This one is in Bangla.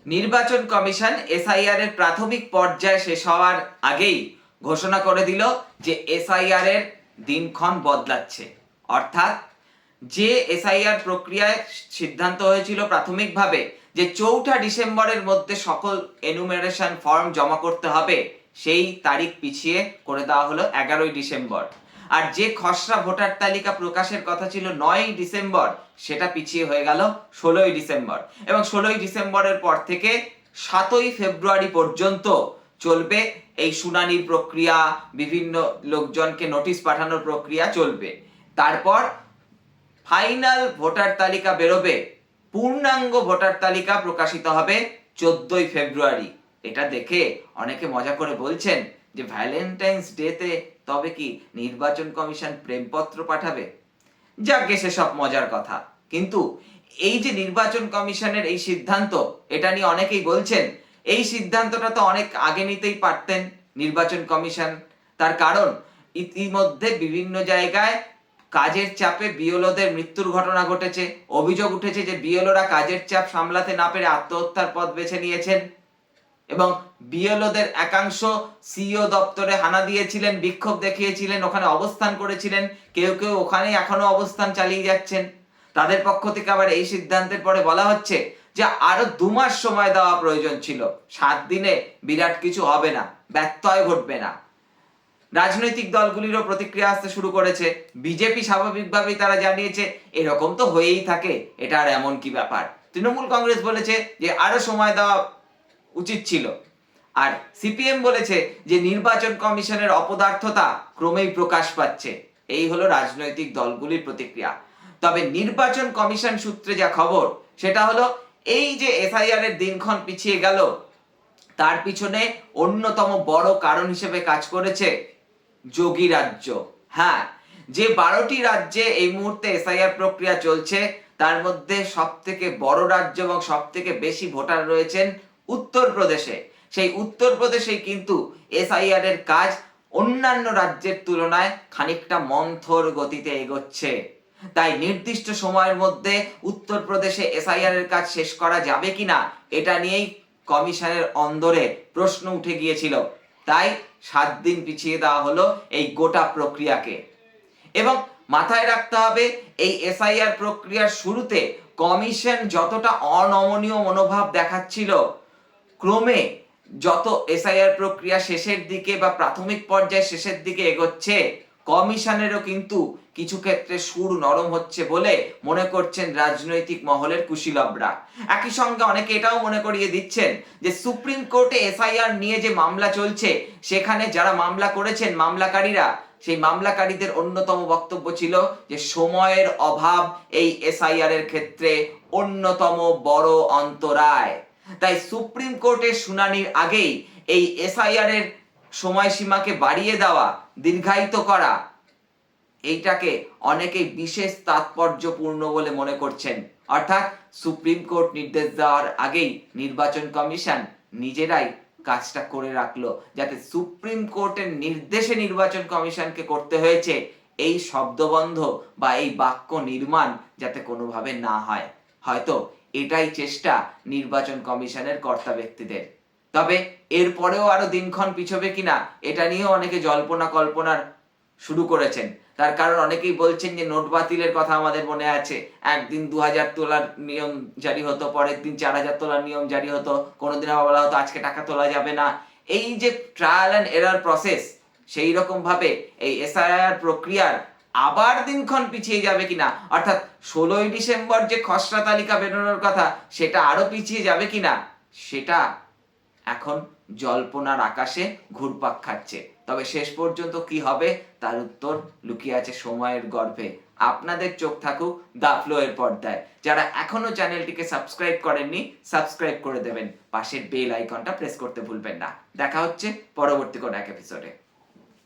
নির্বাচন কমিশন এসআইআর এর প্রাথমিক পর্যায়ে শেষ হওয়ার আগেই ঘোষণা করে দিল যে এসআইআর এর দিনক্ষণ বদলাচ্ছে। অর্থাৎ যে এসআইআর প্রক্রিয়ায় সিদ্ধান্ত হয়েছিল প্রাথমিকভাবে যে 4 ডিসেম্বরের মধ্যে সকল এনুমেরেশন ফর্ম জমা করতে হবে, সেই তারিখ পিছিয়ে করে দেওয়া হলো 11 ডিসেম্বর। আর যে খসড়া ভোটার তালিকা প্রকাশের কথা ছিল 9 ডিসেম্বর, সেটা পিছিয়ে হয়ে গেল 16 ডিসেম্বর। এবং 16 ডিসেম্বরের পর থেকে 7 ফেব্রুয়ারি পর্যন্ত চলবে এই শুনানির প্রক্রিয়া, বিভিন্ন লোকজনকে নোটিশ পাঠানোর প্রক্রিয়া চলবে। তারপর ফাইনাল ভোটার তালিকা বেরোবে, পূর্ণাঙ্গ ভোটার তালিকা প্রকাশিত হবে 14 ফেব্রুয়ারি। এটা দেখে অনেকে মজা করে বলছেন যে ভ্যালেন্টাইন্স ডেতে তবে কি নির্বাচন কমিশন প্রেমপত্র পাঠাবে? যাকে সেসব মজার কথা। কিন্তু এই যে নির্বাচন কমিশনের এই সিদ্ধান্ত, এটা নিয়ে অনেকেই বলছেন এই সিদ্ধান্তটা তো অনেক আগে নিতেই পারতেন নির্বাচন কমিশন। তার কারণ ইতিমধ্যে বিভিন্ন জায়গায় কাজের চাপে বিএলওদের মৃত্যুর ঘটনা ঘটেছে। অভিযোগ উঠেছে যে বিএলওরা কাজের চাপ সামলাতে না পেরে আত্মহত্যার পথ বেছে নিয়েছেন এবং বিএলওদের একাংশ সিইও দপ্তরে হানা দিয়েছিলেন, বিক্ষোভ দেখিয়েছিলেন, ওখানে অবস্থান করেছিলেন। কেউ কেউ ওখানে এখনো অবস্থান চালিয়ে যাচ্ছেন। তাদের পক্ষ থেকে আবার এই সিদ্ধান্তের পরে বলা হচ্ছে যে আরো 2 মাস সময় দেওয়া প্রয়োজন ছিল, 7 দিনে বিরাট কিছু হবে না, ব্যত্যয় ঘটবে না। রাজনৈতিক দলগুলিরও প্রতিক্রিয়া আসতে শুরু করেছে। বিজেপি স্বাভাবিকভাবেই তারা জানিয়েছে এরকম তো হয়েই থাকে, এটা আর এমন কি ব্যাপার। তৃণমূল কংগ্রেস বলেছে যে আরো সময় দেওয়া উচিত ছিল। আর সিপিএম বলেছে যে নির্বাচন কমিশনের অপদার্থতা ক্রমেই প্রকাশ পাচ্ছে। এই হলো রাজনৈতিক দলগুলির প্রতিক্রিয়া। তবে নির্বাচন কমিশন সূত্রে যা খবর, সেটা হলো এই যে এসআইআর এর দিনক্ষণ পিছিয়ে গেল, তার পিছনে অন্যতম বড় কারণ হিসেবে কাজ করেছে যোগী রাজ্য। হ্যাঁ, যে 12টি রাজ্যে এই মুহূর্তে এসআইআর প্রক্রিয়া চলছে, তার মধ্যে সবথেকে বড় রাজ্য এবং সবথেকে বেশি ভোটার রয়েছেন উত্তরপ্রদেশে। সেই উত্তরপ্রদেশেই কিন্তু এসআইআর এর কাজ অন্যান্য রাজ্যের তুলনায় খানিকটা মন্থর গতিতে এগোচ্ছে। তাই নির্দিষ্ট সময়ের মধ্যে উত্তরপ্রদেশে এসআইআর এর কাজ শেষ করা যাবে কিনা, এটা নিয়েই কমিশনের অন্দরে প্রশ্ন উঠে গিয়েছিল। তাই 7 দিন পিছিয়ে দেওয়া হলো এই গোটা প্রক্রিয়াকে। এবং মাথায় রাখতে হবে এই এসআইআর প্রক্রিয়ার শুরুতে কমিশন যতটা অনমনীয় মনোভাব দেখাচ্ছিল, ক্রমে যত এসআইআর প্রক্রিয়া শেষের দিকে বা প্রাথমিক পর্যায়ে শেষের দিকে এগোচ্ছে, কমিশনেরও কিন্তু কিছু ক্ষেত্রে সুর নরম হচ্ছে বলে মনে করছেন রাজনৈতিক মহলের কুশীলবরা। একই সঙ্গে অনেকে এটাও মনে করিয়ে দিচ্ছেন যে সুপ্রিম কোর্টে এসআইআর নিয়ে যে মামলা চলছে, সেখানে যারা মামলা করেছেন মামলাকারীরা, সেই মামলাকারীদের অন্যতম বক্তব্য ছিল যে সময়ের অভাব এই এসআইআর এর ক্ষেত্রে অন্যতম বড় অন্তরায়। তাই সুপ্রিম কোর্টের শুনানির আগেই এই এসআইআর এর সময়সীমাকে বাড়িয়ে দেওয়া, দীর্ঘায়িত করা, এইটাকে অনেকেই বিশেষ তাৎপর্যপূর্ণ বলে মনে করছেন। অর্থাৎ সুপ্রিম কোর্ট নির্দেশ দেওয়ার আগেই নির্বাচন কমিশন নিজেরাই কাজটা করে রাখলো, যাতে সুপ্রিম কোর্টের নির্দেশে নির্বাচন কমিশনকে করতে হয়েছে এই শব্দবন্ধ বা এই বাক্য নির্মাণ যাতে কোনোভাবে না হয়। হয়তো এটাই চেষ্টা নির্বাচন কমিশনের কর্তা ব্যক্তিদের। তবে এরপরেও আরো দিনক্ষণ পিছবে কিনা, এটা নিয়েও অনেকে জল্পনা কল্পনার শুরু করেছেন। তার কারণ অনেকেই বলছেন যে নোট বাতিলের কথা আমাদের মনে আছে, একদিন 2000 তোলার নিয়ম জারি হতো, পরের দিন 4000 তোলার নিয়ম জারি হতো, কোনোদিন আবার বলা হতো আজকে টাকা তোলা যাবে না। এই যে ট্রায়াল অ্যান্ড এরর প্রসেস, সেই রকম ভাবে এই এসআইআর প্রক্রিয়ার আবার দিনক্ষণ পিছিয়ে যাবে কিনা, অর্থাৎ 16 ডিসেম্বর যে খসড়া তালিকা বেরোনোর কথা, সেটা আরো পিছিয়ে যাবে কিনা, সেটা এখন জল্পনার আকাশে ঘুরপাক খাচ্ছে। তবে শেষ পর্যন্ত কি হবে তার উত্তর লুকিয়ে আছে সময়ের গর্ভে। আপনাদের চোখ থাকুক দা ফ্লো এর পর্দায়। যারা এখনো চ্যানেলটিকে সাবস্ক্রাইব করেননি, সাবস্ক্রাইব করে দেবেন, পাশের বেল আইকনটা প্রেস করতে ভুলবেন না। দেখা হচ্ছে পরবর্তী কোনো এক এপিসোডে।